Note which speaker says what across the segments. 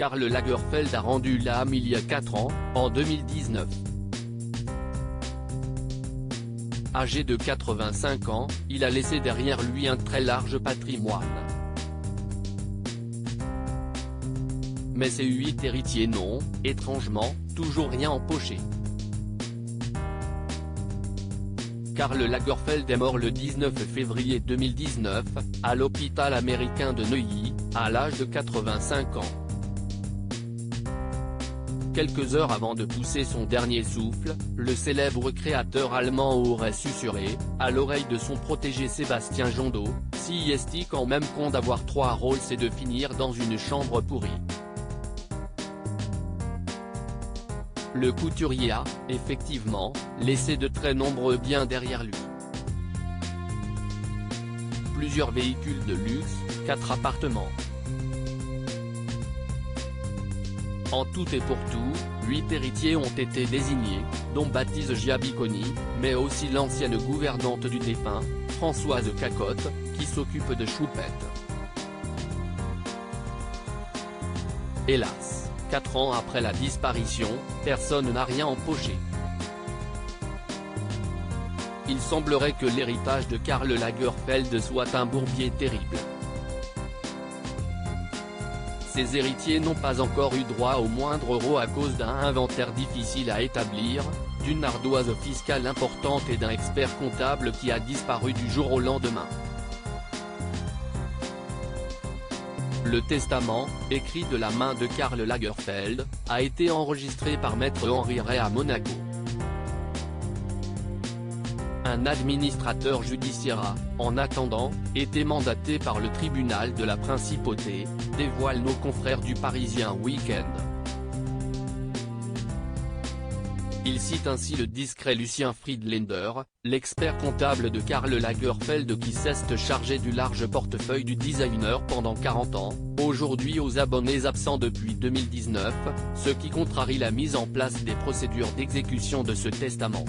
Speaker 1: Karl Lagerfeld a rendu l'âme il y a 4 ans, en 2019. Âgé de 85 ans, il a laissé derrière lui un très large patrimoine. Mais ses 8 héritiers n'ont, étrangement, toujours rien empoché. Karl Lagerfeld est mort le 19 février 2019, à l'hôpital américain de Neuilly, à l'âge de 85 ans. Quelques heures avant de pousser son dernier souffle, le célèbre créateur allemand aurait susurré, à l'oreille de son protégé Sébastien Jondot, « Si est quand même con d'avoir 3 rôles, c'est de finir dans une chambre pourrie ». Le couturier a, effectivement, laissé de très nombreux biens derrière lui. Plusieurs véhicules de luxe, 4 appartements. En tout et pour tout, 8 héritiers ont été désignés, dont Baptiste Giabiconi, mais aussi l'ancienne gouvernante du défunt, Françoise Cacotte, qui s'occupe de Choupette. Hélas, 4 ans après la disparition, personne n'a rien empoché. Il semblerait que l'héritage de Karl Lagerfeld soit un bourbier terrible. Ses héritiers n'ont pas encore eu droit au moindre euro à cause d'un inventaire difficile à établir, d'une ardoise fiscale importante et d'un expert comptable qui a disparu du jour au lendemain. Le testament, écrit de la main de Karl Lagerfeld, a été enregistré par maître Henri Ray à Monaco. Un administrateur judiciaire a, en attendant, été mandaté par le tribunal de la Principauté, dévoilent nos confrères du Parisien Week-end. Il cite ainsi le discret Lucien Friedländer, l'expert comptable de Karl Lagerfeld qui s'est chargé du large portefeuille du designer pendant 40 ans, aujourd'hui aux abonnés absents depuis 2019, ce qui contrarie la mise en place des procédures d'exécution de ce testament.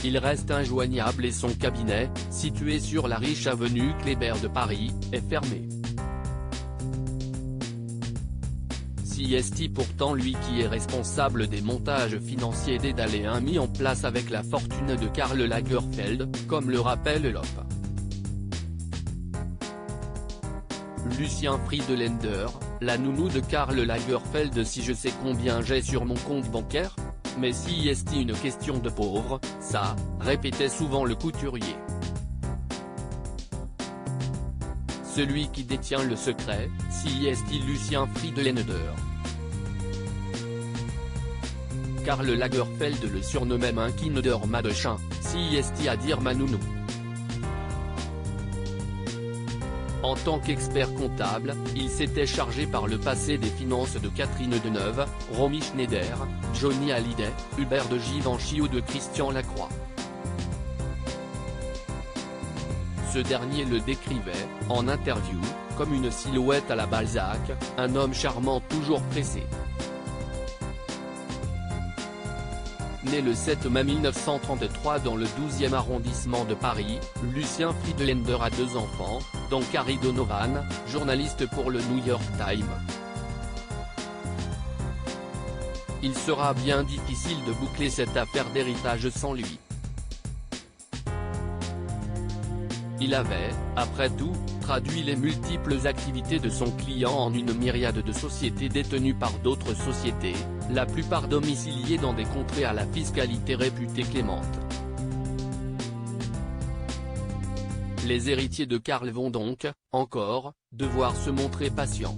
Speaker 1: Il reste injoignable et son cabinet, situé sur la riche avenue Kléber de Paris, est fermé. Si est pourtant lui qui est responsable des montages financiers dédalés mis en place avec la fortune de Karl Lagerfeld, comme le rappelle l'OP. Lucien Friedländer, la nounou de Karl Lagerfeld. Si je sais combien j'ai sur mon compte bancaire ? Mais si est une question de pauvre, ça, répétait souvent le couturier. Celui qui détient le secret, si est Lucien Friedländer. Karl Lagerfeld le surnommait Mankinder Madechin, si est à dire Manounou. En tant qu'expert comptable, il s'était chargé par le passé des finances de Catherine Deneuve, Romy Schneider, Johnny Hallyday, Hubert de Givenchy ou de Christian Lacroix. Ce dernier le décrivait, en interview, comme une silhouette à la Balzac, un homme charmant toujours pressé. Né le 7 mai 1933 dans le 12e arrondissement de Paris, Lucien Friedländer a 2 enfants, dont Carrie Donovan, journaliste pour le New York Times. Il sera bien difficile de boucler cette affaire d'héritage sans lui. Il avait, après tout, traduit les multiples activités de son client en une myriade de sociétés détenues par d'autres sociétés, la plupart domiciliées dans des contrées à la fiscalité réputée clémente. Les héritiers de Karl vont donc, encore, devoir se montrer patients.